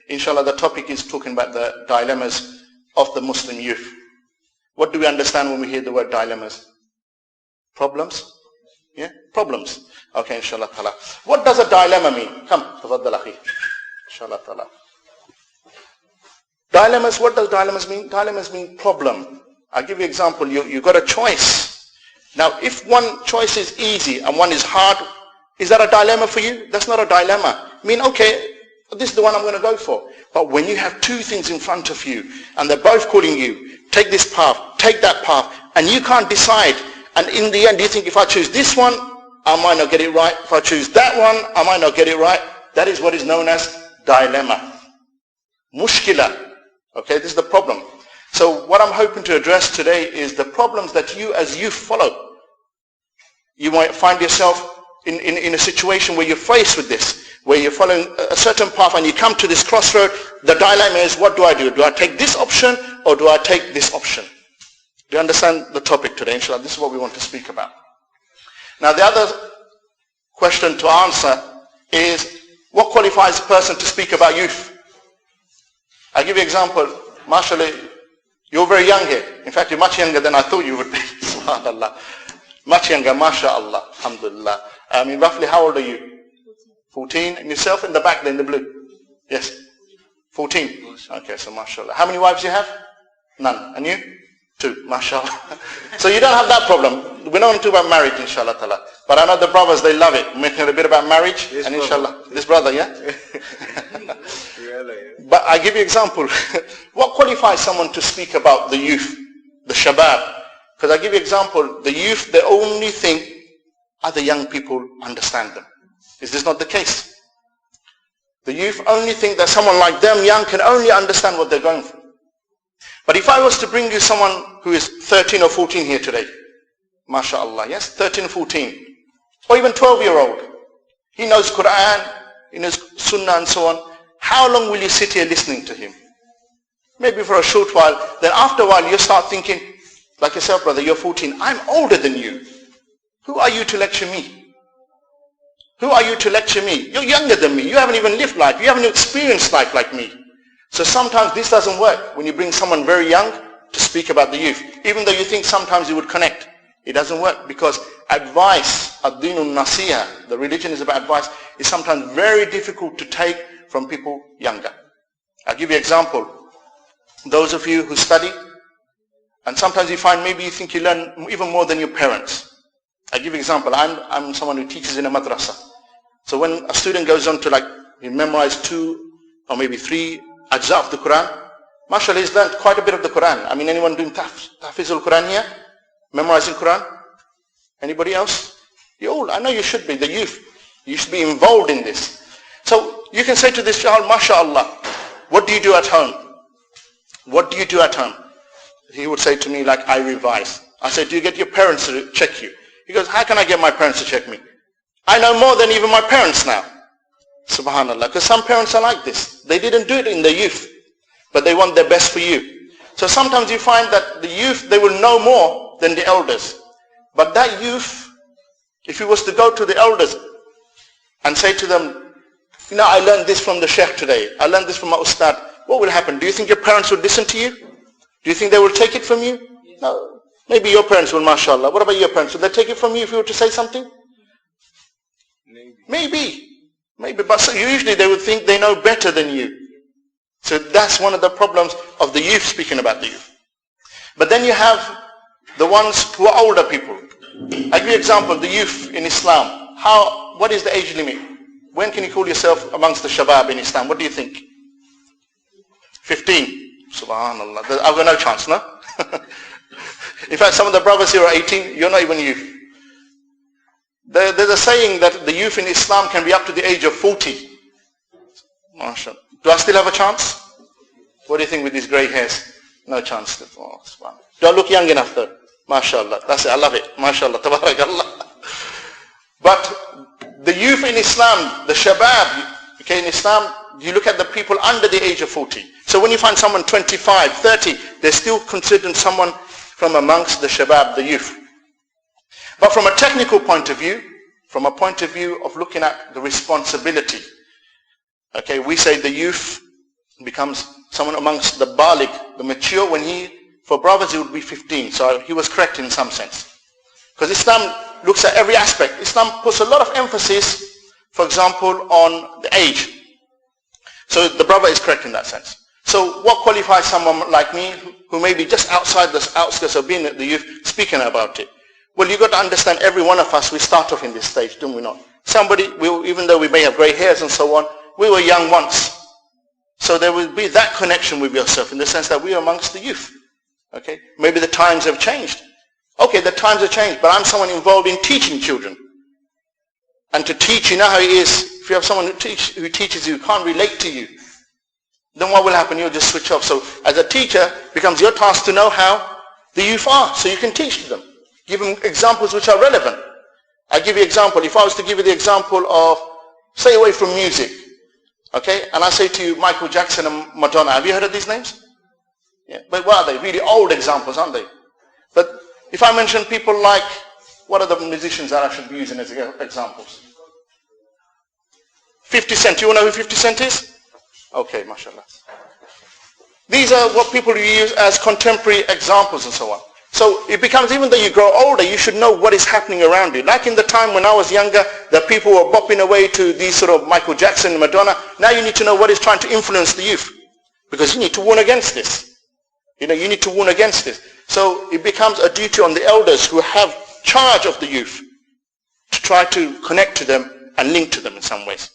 Inshallah, the topic is talking about the dilemmas of the Muslim youth. What do we understand when we hear the word dilemmas? Problems? Yeah? Problems. Okay, inshallah ta'ala. What does a dilemma mean? Come, tafaddal akhi. Inshallah ta'ala. Dilemmas, what does dilemmas mean? Dilemmas mean problem. I'll give you an example. You got a choice. Now, if one choice is easy and one is hard, is that a dilemma for you? That's not a dilemma. I mean, okay, this is the one I'm going to go for. But when you have two things in front of you and they're both calling you, take this path, take that path, and you can't decide, and in the end you think, if I choose this one, I might not get it right. If I choose that one, I might not get it right. That is what is known as dilemma. Mushkila. Okay, this is the problem. So what I'm hoping to address today is the problems that you as youth follow. You might find yourself in a situation where you're faced with this, where you're following a certain path and you come to this crossroad. The dilemma is, what do I do? Do I take this option or do I take this option? Do you understand the topic today? Inshallah, this is what we want to speak about. Now the other question to answer is, what qualifies a person to speak about youth? I'll give you an example. Mashallah, you're very young here. In fact, you're much younger than I thought you would be. Subhanallah. Much younger, mashallah, alhamdulillah. I mean, roughly how old are you? 14. And yourself in the back there in the blue? Yes. 14. Okay, so mashallah. How many wives do you have? None. And you? 2. Mashallah. So you don't have that problem. We don't want to talk about marriage, inshallah ta'ala. But I know the brothers, they love it. We're making a bit about marriage. Yes, and inshallah. This brother, yeah? But I give you an example. What qualifies someone to speak about the youth, the shabab? Because I give you an example. The youth, they only think other young people understand them. Is this not the case? The youth only think that someone like them, young, can only understand what they're going through. But if I was to bring you someone who is 13 or 14 here today, mashallah, yes, 13 or 14, or even 12-year-old, he knows Quran, he knows Sunnah and so on, how long will you sit here listening to him? Maybe for a short while. Then after a while you start thinking, like yourself brother, you're 14, I'm older than you. Who are you to lecture me? Who are you to lecture me? You're younger than me. You haven't even lived life. You haven't experienced life like me. So sometimes this doesn't work when you bring someone very young to speak about the youth. Even though you think sometimes you would connect. It doesn't work because advice, ad-dinun nasiha, the religion is about advice, is sometimes very difficult to take from people younger. I'll give you an example. Those of you who study, and sometimes you find maybe you think you learn even more than your parents. I'll give you an example. I'm someone who teaches in a madrasa. So when a student goes on to he memorize 2 or maybe 3 ajza of the Quran, mashallah, he's learned quite a bit of the Quran. I mean, anyone doing tahfiz al-Quran here? Memorizing Quran? Anybody else? You all, I know you should be, the youth. You should be involved in this. So you can say to this child, mashallah, what do you do at home? What do you do at home? He would say to me, I revise. I say, do you get your parents to check you? He goes, how can I get my parents to check me? I know more than even my parents now. Subhanallah. Because some parents are like this. They didn't do it in their youth, but they want their best for you. So sometimes you find that the youth, they will know more than the elders. But that youth, if he was to go to the elders and say to them, I learned this from the Shaykh today. I learned this from my ustad. What will happen? Do you think your parents would listen to you? Do you think they will take it from you? Yes. No. Maybe your parents will, mashallah. What about your parents? Would they take it from you if you were to say something? Maybe. But so usually they would think they know better than you. So that's one of the problems of the youth, speaking about the youth. But then you have the ones who are older people. I give you an example, the youth in Islam. What is the age limit? When can you call yourself amongst the shabab in Islam? What do you think? 15. Subhanallah. I've got no chance, no? In fact, some of the brothers here are 18. You're not even youth. There's a saying that the youth in Islam can be up to the age of 40. MashaAllah. Do I still have a chance? What do you think with these grey hairs? No chance. Oh, do I look young enough though? MashaAllah. That's it. I love it. MashaAllah. Tabarakallah. But the youth in Islam, the shabab, okay, in Islam, you look at the people under the age of 40. So when you find someone 25, 30, they're still considered someone from amongst the shabab, the youth. But from a technical point of view, from a point of view of looking at the responsibility, okay, we say the youth becomes someone amongst the baligh, the mature. For brothers he would be 15, so he was correct in some sense. Because Islam looks at every aspect. Islam puts a lot of emphasis, for example, on the age. So the brother is correct in that sense. So what qualifies someone like me who may be just outside the outskirts of being at the youth speaking about it? Well, you've got to understand, every one of us, we start off in this stage, don't we not? Even though we may have grey hairs and so on, we were young once. So there will be that connection with yourself in the sense that we are amongst the youth. Okay? Maybe the times have changed. Okay, the times have changed, but I'm someone involved in teaching children. And to teach, you know how it is. If you have someone who teaches you, who can't relate to you, then what will happen? You'll just switch off. So as a teacher, it becomes your task to know how the youth are, so you can teach them. Give them examples which are relevant. I'll give you an example. If I was to give you the example of, stay away from music, okay? And I say to you, Michael Jackson and Madonna, have you heard of these names? Yeah. But what are they? Really old examples, aren't they? But if I mention people like, what are the musicians that I should be using as examples? 50 Cent. You want to know who 50 Cent is? Okay, mashallah. These are what people use as contemporary examples and so on. So it becomes, even though you grow older, you should know what is happening around you. Like in the time when I was younger, the people were bopping away to these sort of Michael Jackson and Madonna. Now you need to know what is trying to influence the youth. Because you need to warn against this. You need to warn against this. So it becomes a duty on the elders who have charge of the youth to try to connect to them and link to them in some ways.